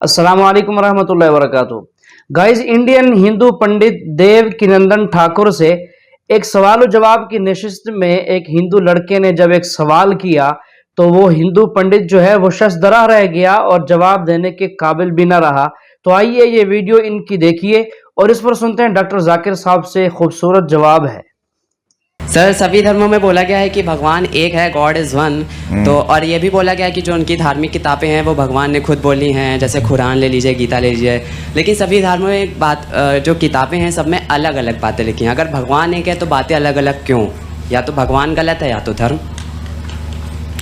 अस्सलाम वालेकुम रहमतुल्लाहि वबरकातुहू। गाइस, इंडियन हिंदू पंडित देव किनंदन ठाकुर से एक सवाल और जवाब की नशिस्त में एक हिंदू लड़के ने जब एक सवाल किया तो वो हिंदू पंडित जो है वो शशदरा रह गया और जवाब देने के काबिल भी ना रहा। तो आइए ये वीडियो इनकी देखिए और इस पर सुनते हैं डॉक्टर जाकिर साहब से खूबसूरत जवाब है। सर, सभी धर्मों में बोला गया है कि भगवान एक है, गॉड इज़ वन। तो और ये भी बोला गया है कि जो उनकी धार्मिक किताबें हैं वो भगवान ने खुद बोली हैं, जैसे कुरान ले लीजिए, गीता ले लीजिए। लेकिन सभी धर्मों में एक बात, जो किताबें हैं सब में अलग अलग बातें लिखी हैं। अगर भगवान एक है तो बातें अलग अलग क्यों? या तो भगवान गलत है या तो धर्म।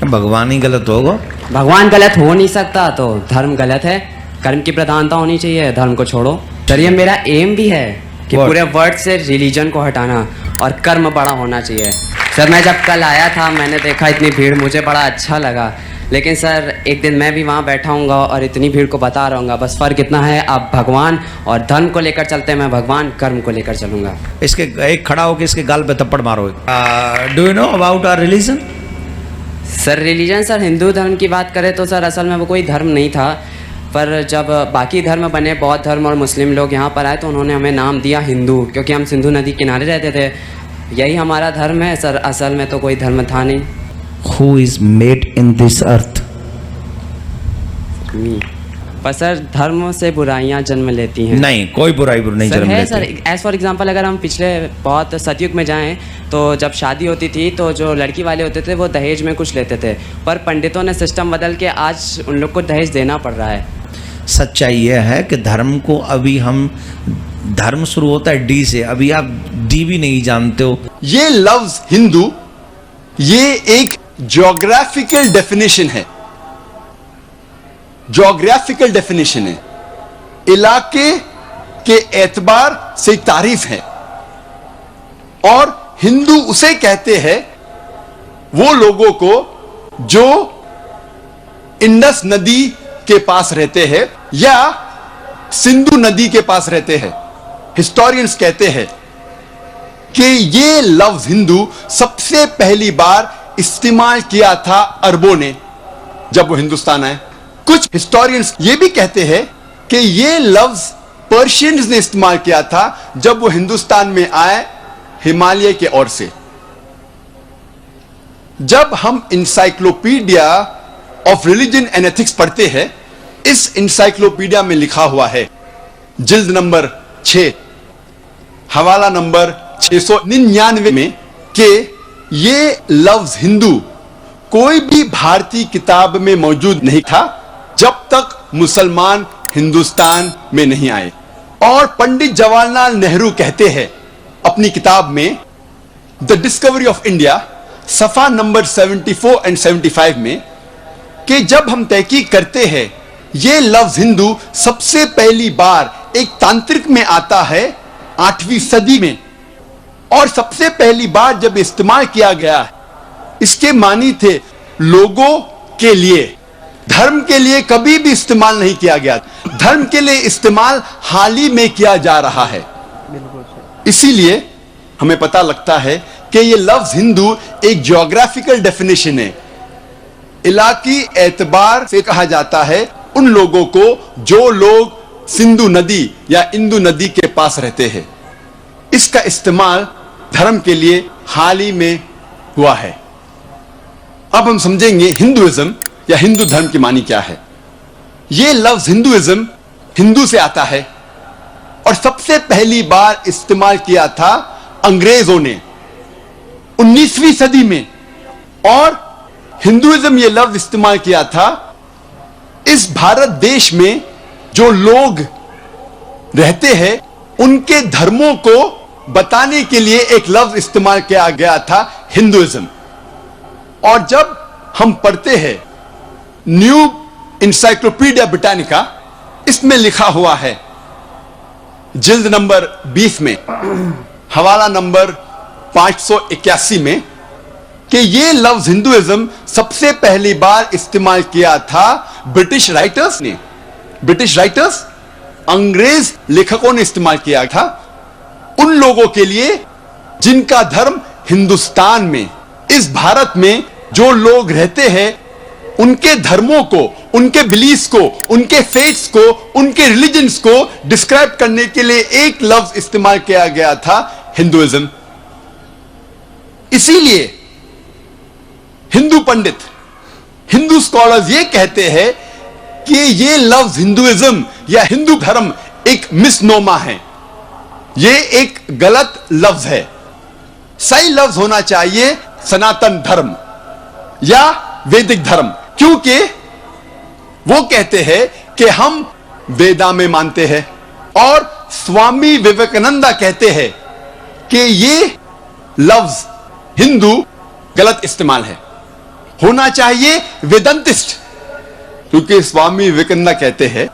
भगवान ही गलत होगा। भगवान गलत हो नहीं सकता तो धर्म गलत है। कर्म की प्रधानता होनी चाहिए, धर्म को छोड़ो। सर, ये मेरा एम भी है कि पूरे वर्ल्ड से रिलीजन को हटाना और कर्म बड़ा होना चाहिए। सर, मैं जब कल आया था मैंने देखा इतनी भीड़, मुझे बड़ा अच्छा लगा। लेकिन सर, एक दिन मैं भी वहाँ बैठा हूँगा और इतनी भीड़ को बता रहूँगा। बस फ़र्क इतना है, आप भगवान और धर्म को लेकर चलते हैं, मैं भगवान कर्म को लेकर चलूँगा। इसके एक खड़ा होकर इसके गाल पे थप्पड़ मारो। Do you know about our religion? Sir, religion, sir Hindu धर्म की बात करें तो सर असल में वो कोई धर्म नहीं था। पर जब बाकी धर्म बने, बौद्ध धर्म और मुस्लिम लोग यहाँ पर आए तो उन्होंने हमें नाम दिया हिंदू, क्योंकि हम सिंधु नदी किनारे रहते थे। यही हमारा धर्म है सर, असल में तो कोई धर्म था नहीं। Who is made in this earth? पर सर, धर्म से बुराइयाँ जन्म लेती हैं। नहीं, कोई बुराई नहीं सर जन्म है लेती। सर, एज फॉर एग्जांपल अगर हम पिछले बहुत सतयुग में जाएं तो जब शादी होती थी तो जो लड़की वाले होते थे वो दहेज में कुछ लेते थे, पर पंडितों ने सिस्टम बदल के आज उन लोग को दहेज देना पड़ रहा है। सच्चाई यह है कि धर्म को अभी हम, धर्म शुरू होता है डी से, अभी आप डी भी नहीं जानते हो। ये लफ्ज हिंदू, ये एक ज्योग्राफिकल डेफिनेशन है। ज्योग्राफिकल डेफिनेशन है, इलाके के एतबार से तारीफ है। और हिंदू उसे कहते हैं वो लोगों को जो इंडस नदी के पास रहते हैं या सिंधु नदी के पास रहते हैं। हिस्टोरियंस कहते हैं कि ये लफ्ज हिंदू सबसे पहली बार इस्तेमाल किया था अरबों ने जब वो हिंदुस्तान आए। कुछ हिस्टोरियंस ये भी कहते हैं कि ये लफ्ज पर्शियंस ने इस्तेमाल किया था जब वो हिंदुस्तान में आए हिमालय के ओर से। जब हम encyclopedia of religion and ethics पढ़ते हैं, इस इंसाइक्लोपीडिया में लिखा हुआ है, जिल्द नंबर 6, हवाला नंबर 699 में, कि ये लफ्ज हिंदू कोई भी भारतीय किताब में मौजूद नहीं था जब तक मुसलमान हिंदुस्तान में नहीं आए। और पंडित जवाहरलाल नेहरू कहते हैं अपनी किताब में द डिस्कवरी ऑफ इंडिया, सफा नंबर 74 एंड 75 में, कि जब हम तहकीक करते हैं ये लफ्ज हिंदू सबसे पहली बार एक तांत्रिक में आता है 8वीं सदी में, और सबसे पहली बार जब इस्तेमाल किया गया, इसके मानी थे लोगों के लिए, धर्म के लिए कभी भी इस्तेमाल नहीं किया गया। धर्म के लिए इस्तेमाल हाल ही में किया जा रहा है। इसीलिए हमें पता लगता है कि ये लफ्ज हिंदू एक ज्योग्राफिकल डेफिनेशन है। इलाकी एतबार से कहा जाता है उन लोगों को जो लोग सिंधु नदी या इंदु नदी के पास रहते हैं। इसका इस्तेमाल धर्म के लिए हाल ही में हुआ है। अब हम समझेंगे हिंदुइज्म या हिंदू धर्म की मानी क्या है। यह लफ्ज हिंदुइज्म हिंदू से आता है और सबसे पहली बार इस्तेमाल किया था अंग्रेजों ने 19वीं सदी में। और हिंदुइज्म ये लफ्ज इस्तेमाल किया था इस भारत देश में जो लोग रहते हैं उनके धर्मों को बताने के लिए एक लफ्ज इस्तेमाल किया गया था, हिंदुइज्म। और जब हम पढ़ते हैं न्यू इंसाइक्लोपीडिया ब्रिटानिका, इसमें लिखा हुआ है जिल्द नंबर 20 में, हवाला नंबर 581 में, कि ये लफ्ज हिंदुइज्म सबसे पहली बार इस्तेमाल किया था ब्रिटिश राइटर्स ने। ब्रिटिश राइटर्स, अंग्रेज लेखकों ने इस्तेमाल किया था उन लोगों के लिए जिनका धर्म हिंदुस्तान में, इस भारत में जो लोग रहते हैं उनके धर्मों को, उनके बिलीफ्स को, उनके फेथ्स को, उनके रिलीजन्स को डिस्क्राइब करने के लिए एक लफ्ज इस्तेमाल किया गया था, हिंदुइज्म। इसीलिए हिंदू पंडित, हिंदू स्कॉलर्स ये कहते हैं कि ये लफ्ज हिंदुइज्म या हिंदू धर्म एक मिसनोमा है, ये एक गलत लफ्ज है। सही लफ्ज होना चाहिए सनातन धर्म या वैदिक धर्म, क्योंकि वो कहते हैं कि हम वेदा में मानते हैं, और स्वामी विवेकानंदा कहते हैं कि ये लफ्ज हिंदू गलत इस्तेमाल है, होना चाहिए वेदांतिस्ट, क्योंकि स्वामी विवेकानंदा कहते हैं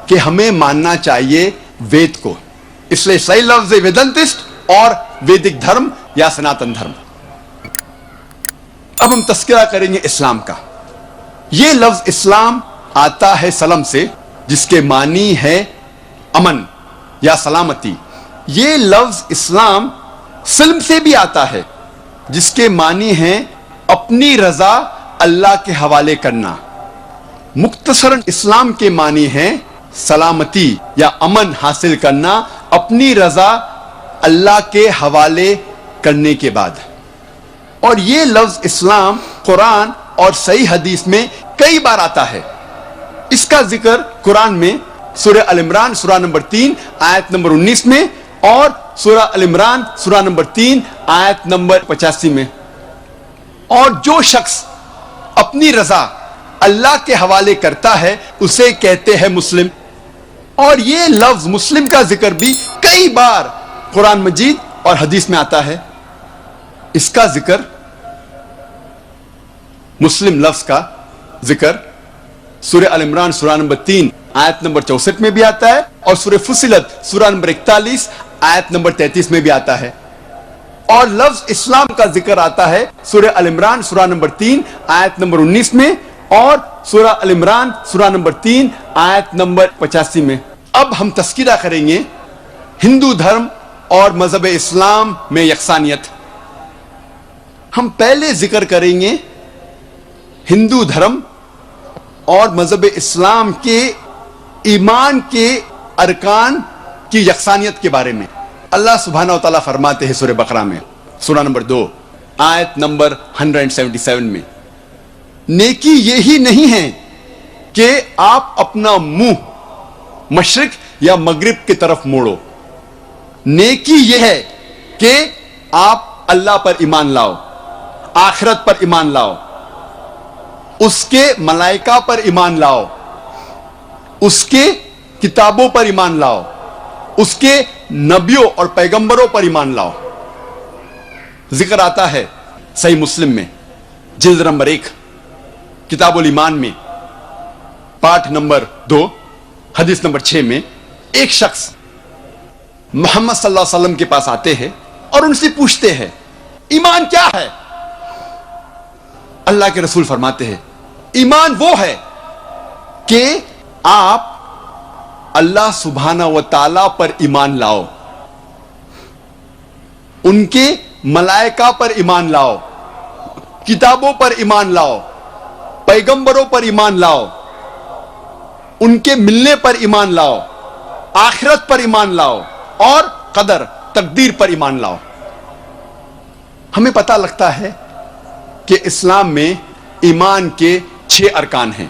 कि हमें मानना चाहिए वेद को, इसलिए सही लफ्ज है वेदांतिस्ट और वैदिक धर्म या सनातन धर्म। अब हम तस्करा करेंगे इस्लाम का। यह लफ्ज इस्लाम आता है सलम से, जिसके मानी है अमन या सलामती। यह लफ्ज इस्लाम सिल्म से भी आता है, जिसके मानी है अपनी रजा अल्लाह के हवाले करना। मुख्तसरन इस्लाम के मानी है सलामती या अमन हासिल करना अपनी रजा अल्लाह के हवाले करने के बाद। और यह लफ्ज इस्लाम कुरान और सही हदीस में कई बार आता है। इसका जिक्र कुरान में सूरह अल इमरान सूरा नंबर 3 आयत नंबर 19 में, और सूरह अल इमरान सूरा नंबर 3 आयत नंबर 85 में। और जो शख्स अपनी रजा अल्लाह के हवाले करता है उसे कहते हैं मुस्लिम। और यह लफ्ज मुस्लिम का जिक्र भी कई बार कुरान मजीद और हदीस में आता है। इसका जिक्र, मुस्लिम लफ्ज का जिक्र सूरह अल इमरान सूरा नंबर 3 आयत नंबर 64 में भी आता है, और सूरह फुसिलत सूरा नंबर 41 आयत नंबर 33 में भी आता है। और लफ्ज इस्लाम का जिक्र आता है सूरह अल इमरान सूरा नंबर 3 आयत नंबर 19 में, और सूरह अल इमरान सूरा नंबर 3 आयत नंबर 85 में। अब हम तस्कीरा करेंगे हिंदू धर्म और मजहब इस्लाम में यकसानियत। हम पहले जिक्र करेंगे हिंदू धर्म और मजहब इस्लाम के ईमान के अरकान की यकसानियत के बारे में। अल्लाह सुब्हानहू व तआला फरमाते हैं सूरह बकरा में सूरा नंबर 2 आयत नंबर 177 में, नेकी यही नहीं है कि आप अपना मुंह मशरिक या मगरिब की तरफ मोड़ो, नेकी यह है कि आप अल्लाह पर ईमान लाओ, आखिरत पर ईमान लाओ, उसके मलाइका पर ईमान लाओ, उसके किताबों पर ईमान लाओ, उसके नबियों और पैगंबरों पर ईमान लाओ। जिक्र आता है सही मुस्लिम में जिल्द नंबर 1 किताबुल ईमान में पाठ नंबर 2 हदीस नंबर 6 में, एक शख्स मोहम्मद सल्लल्लाहु अलैहि वसल्लम के पास आते हैं और उनसे पूछते हैं ईमान क्या है। अल्लाह के रसूल फरमाते हैं ईमान वो है कि आप अल्लाह सुब्हानहू व तआला पर ईमान लाओ, उनके मलाइका पर ईमान लाओ, किताबों पर ईमान लाओ, पैगंबरों पर ईमान लाओ, उनके मिलने पर ईमान लाओ, आखिरत पर ईमान लाओ, और कदर तकदीर पर ईमान लाओ। हमें पता लगता है कि इस्लाम में ईमान के 6 अरकान हैं।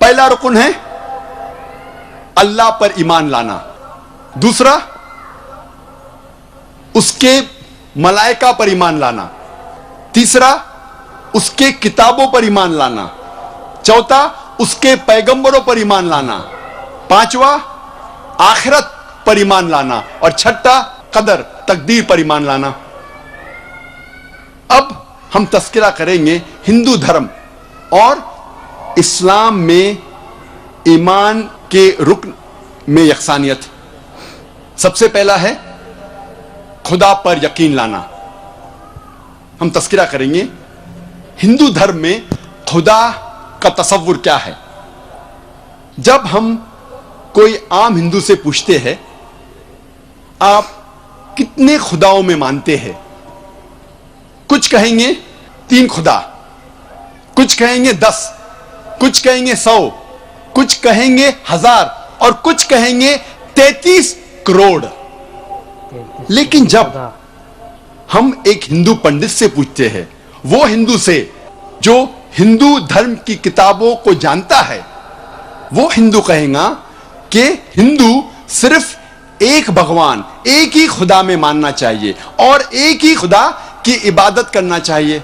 पहला रुकन है अल्लाह पर ईमान लाना, दूसरा उसके मलाइका पर ईमान लाना, तीसरा उसके किताबों पर ईमान लाना, चौथा उसके पैगंबरों पर ईमान लाना, पांचवा आखिरत पर ईमान लाना, और छठा कदर तकदीर पर ईमान लाना। अब हम तस्करा करेंगे हिंदू धर्म और इस्लाम में ईमान के रुकन में यकसानियत। सबसे पहला है खुदा पर यकीन लाना। हम तस्करा करेंगे हिंदू धर्म में खुदा का तसव्वुर क्या है। जब हम कोई आम हिंदू से पूछते हैं आप कितने खुदाओं में मानते हैं, कुछ कहेंगे 3 खुदा, कुछ कहेंगे 10, कुछ कहेंगे 100, कुछ कहेंगे 1000 और कुछ कहेंगे 33 करोड़। लेकिन जब हम एक हिंदू पंडित से पूछते हैं, वो हिंदू से जो हिंदू धर्म की किताबों को जानता है, वो हिंदू कहेगा कि हिंदू सिर्फ एक भगवान, एक ही खुदा में मानना चाहिए और एक ही खुदा की इबादत करना चाहिए।